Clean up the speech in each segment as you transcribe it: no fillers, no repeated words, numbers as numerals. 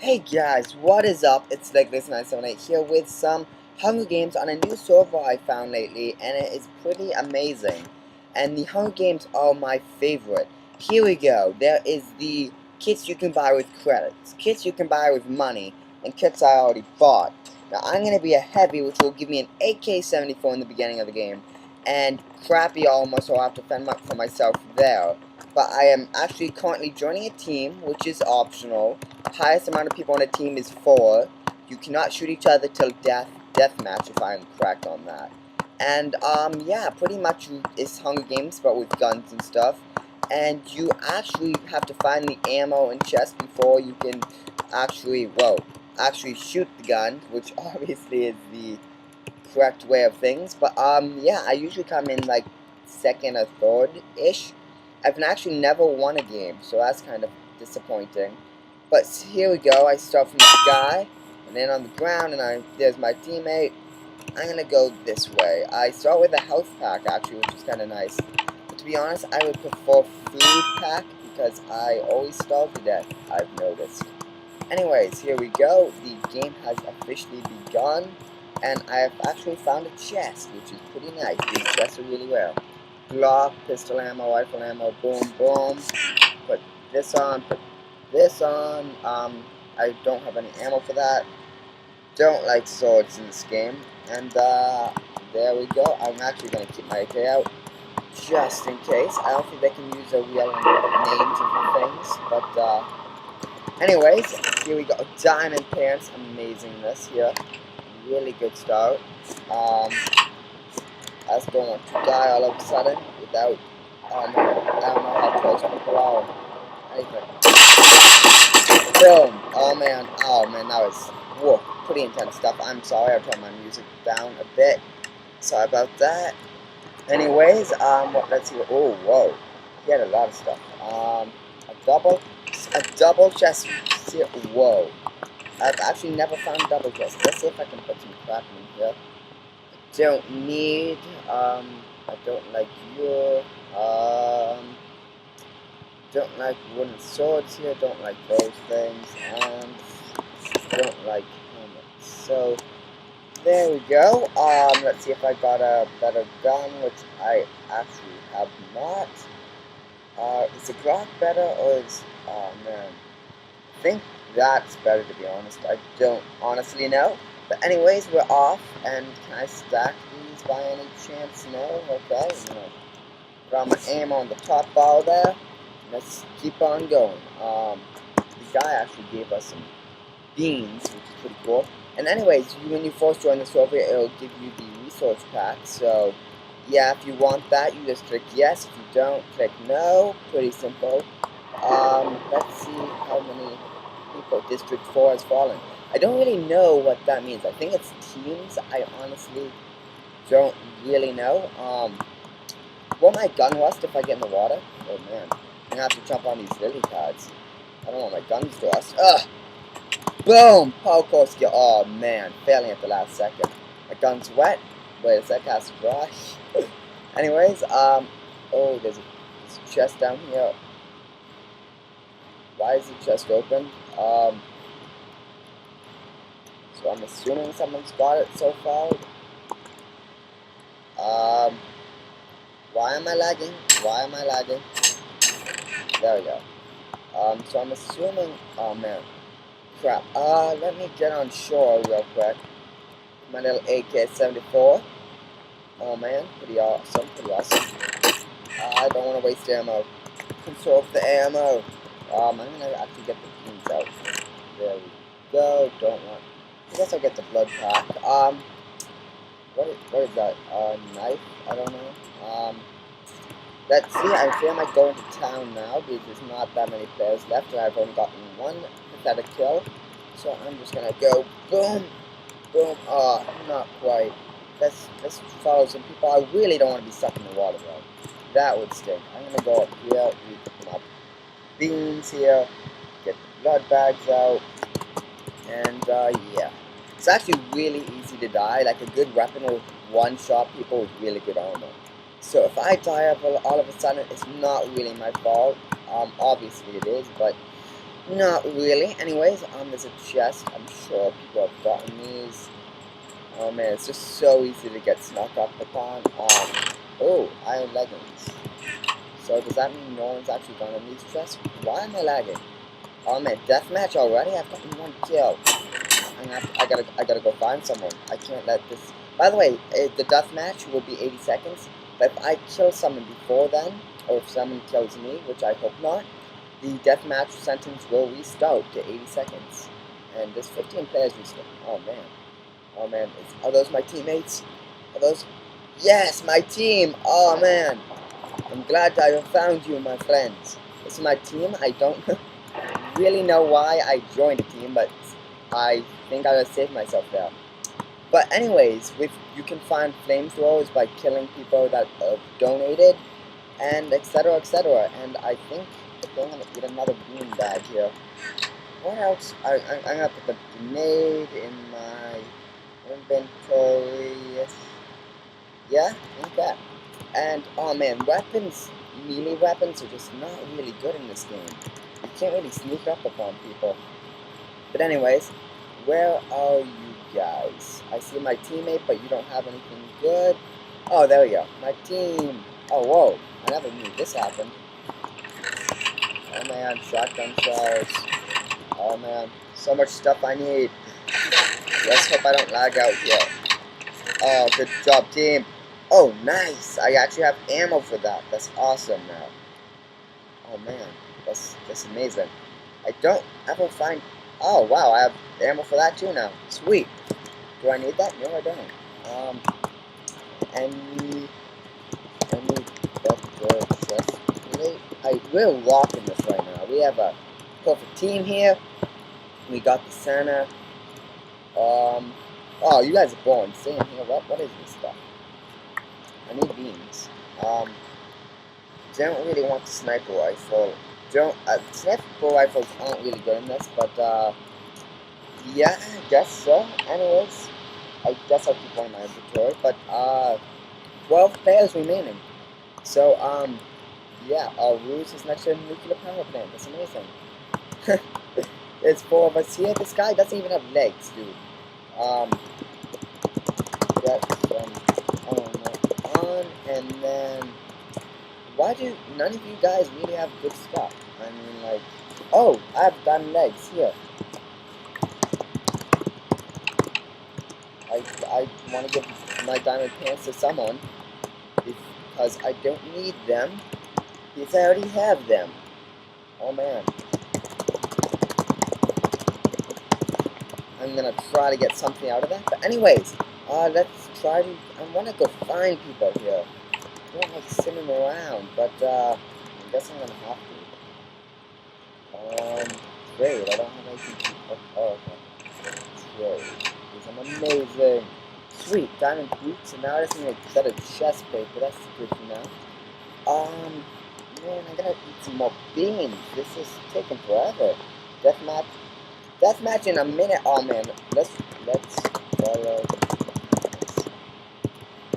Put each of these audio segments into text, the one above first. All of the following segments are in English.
Hey guys, what is up? It's Legless978 here with some Hunger Games on a new server I found lately, and it is pretty amazing. And the Hunger Games are my favorite. Here we go. There is the kits you can buy with credits, kits you can buy with money, and kits I already bought. Now I'm going to be a heavy, which will give me an AK-74 in the beginning of the game, and crappy almost, so I'll have to fend up for myself there. But I am actually currently joining a team, which is optional. Highest amount of people on a team is 4. You cannot shoot each other till deathmatch if I'm correct on that. And yeah, pretty much it's Hunger Games but with guns and stuff. And you actually have to find the ammo and chest before you can actually shoot the gun, which obviously is the correct way of things. But yeah, I usually come in like second or third ish. I've actually never won a game, so that's kind of disappointing. But here we go. I start from the sky, and then on the ground, and there's my teammate. I'm gonna go this way. I start with a health pack actually, which is kind of nice. But to be honest, I would prefer food pack because I always starve to death. I've noticed. Anyways, here we go. The game has officially begun, and I have actually found a chest, which is pretty nice. These chests are really rare. Glock, pistol ammo, rifle ammo, boom, boom. Put this on, put this on. I don't have any ammo for that. Don't like swords in this game. And there we go. I'm actually going to keep my AK out just in case. I don't think they can use a real names and things, but anyways, here we go. Diamond pants, amazingness here. Really good start. I just don't want to die all of a sudden without. Oh man, I don't know how close people are. Anything. Boom. Oh man, that was whoa, pretty intense stuff. I'm sorry, I'll turn my music down a bit. Sorry about that. Anyways, let's see. Oh, whoa, he had a lot of stuff. A double chest. Whoa. I've actually never found double chest. Let's see if I can put some crap in here. Don't need. I don't like your. Don't like wooden swords here. Don't like those things, and don't like helmets. So there we go. Let's see if I got a better gun, which I actually have not. Is the Glock better or is? Oh man, I think that's better to be honest. I don't honestly know. But anyways, we're off, and can I stack these by any chance? No? Okay. No. Got my aim on the top bar there. Let's keep on going. The guy actually gave us some beans, which is pretty cool. And anyways, when you first join the server, it'll give you the resource pack. So yeah, if you want that, you just click yes. If you don't, click no. Pretty simple. Let's see how many people District 4 has fallen. I don't really know what that means. I think it's teams. I honestly don't really know. Will my gun rust if I get in the water? Oh man, I'm gonna have to jump on these lily pads. I don't want my guns to rust. Ugh! Boom! Parkour skill. Oh man, failing at the last second. My gun's wet. Wait a sec, has to dry. Anyways, oh, there's a chest down here. Why is the chest open? So I'm assuming someone's got it so far. Why am I lagging? Why am I lagging? There we go. So I'm assuming. Oh man, crap. Let me get on shore real quick. My little AK-74. Oh man, pretty awesome, pretty awesome. I don't want to waste ammo. Conserve the ammo. I'm gonna actually get the beans out. There we go. Don't want. I guess I'll get the blood pack. What is that? Knife? I don't know. Let's see. I feel like going to town now because there's not that many players left, and I've only gotten one pathetic kill. So I'm just gonna go boom, boom. Not quite. Let's follow some people. I really don't want to be stuck in the water though. That would stink. I'm gonna go up here, read my beans here, get the blood bags out, and yeah. It's actually really easy to die. Like a good weapon will one-shot people with really good armor. So if I die all of a sudden, it's not really my fault. Obviously it is, but Not really. Anyways, there's a chest. I'm sure people have gotten these. Oh man, it's just so easy to get snuck up upon. Oh, iron leggings. So does that mean no one's actually gone in these chests? Why am I lagging? Oh man, deathmatch already? I've gotten one kill. I gotta go find someone. I can't let this. By the way, the deathmatch will be 80 seconds. But if I kill someone before then, or if someone kills me, which I hope not, the deathmatch sentence will restart to 80 seconds. And there's 15 players restart. Oh man. Oh man. Are those my teammates? Are those? Yes, my team. Oh man. I'm glad I have found you, my friends. This is my team. I don't really know why I joined a team, but I think I just saved myself there. But anyways, you can find flamethrowers by killing people that have donated, and etc. etc. And I think I'm gonna get another bean bag here. What else? I'm gonna put the grenade in my inventory. Yeah, okay. And oh man, melee weapons are just not really good in this game. You can't really sneak up upon people. But anyways, where are you guys? I see my teammate, but you don't have anything good. Oh, there we go. My team. Oh, whoa. I never knew this happened. Oh man, shotgun shells. Oh man, so much stuff I need. Let's hope I don't lag out here. Oh, good job, team. Oh, nice. I actually have ammo for that. That's awesome now. Oh man, that's amazing. I don't ever find. Oh wow, I have ammo for that too now. Sweet. Do I need that? No, I don't. Any better chest plate? We're rocking this right now. We have a perfect team here. We got the center. Oh, you guys are born. Stay in here. What is this stuff? I need beans. Don't really want the sniper rifle. Sniper rifles aren't really good in this, but yeah, I guess so. Anyways, I guess I'll keep one in my inventory. But 12 players remaining. So yeah, our ruse is next to a nuclear power plant. That's amazing. There's 4 of us here. This guy doesn't even have legs, dude. That's on, and then why do none of you guys really have good stuff? I mean, like, oh, I have diamond legs here. I want to give my diamond pants to someone because I don't need them because I already have them. Oh man. I'm gonna try to get something out of that. But anyways, let's try to. I want to go find people here. I don't like sitting around, but I guess I'm gonna have to. Great. I don't have anything to. Oh, okay. Great. Because I'm amazing. Sweet diamond boots, and now I just need a better chest plate, but that's good for now. Man, I gotta eat some more beans. This is taking forever. Deathmatch. Deathmatch in a minute. Oh man, let's follow.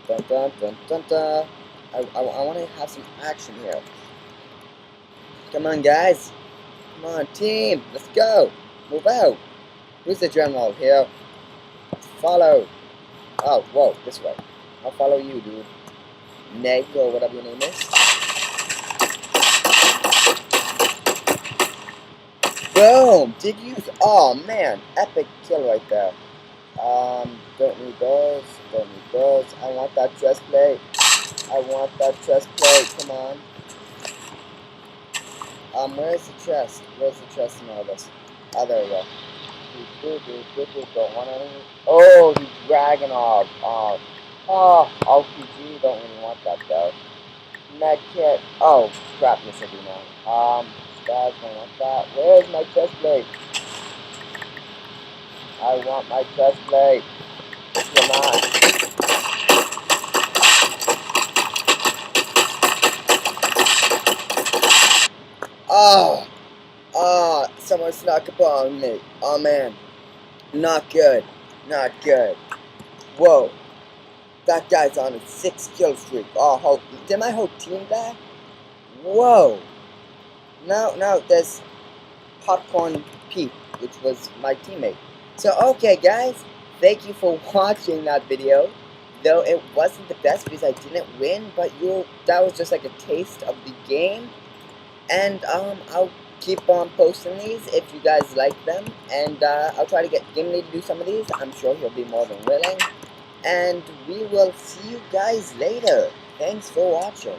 Dun dun dun dun dun. I want to have some action here. Come on, guys. Come on, team. Let's go. Move out. Who's the general here? Follow. Oh, whoa, this way. I'll follow you, dude. Neg or whatever your name is. Boom! Did you? Oh man, epic kill right there. Don't need those. Don't need those. I want that chest plate. I want that chest plate. Come on. Where's the chest? Where's the chest in all this? Oh, there we go. Don't want any. Oh, the Dragonov. RPG. Don't really want that though. Medkit. Oh, crap. Yes, I do now. Guys, don't want that. Where's my chest plate? I want my chest plate. Come on. Oh, someone snuck up on me. Oh man, not good, not good. Whoa, that guy's on a 6-kill streak. Oh, did my whole team die? Whoa. No, there's Popcorn Pete, which was my teammate. So okay guys, thank you for watching that video. Though it wasn't the best because I didn't win, but that was just like a taste of the game. And I'll keep on posting these if you guys like them. And I'll try to get Gimli to do some of these. I'm sure he'll be more than willing. And we will see you guys later. Thanks for watching.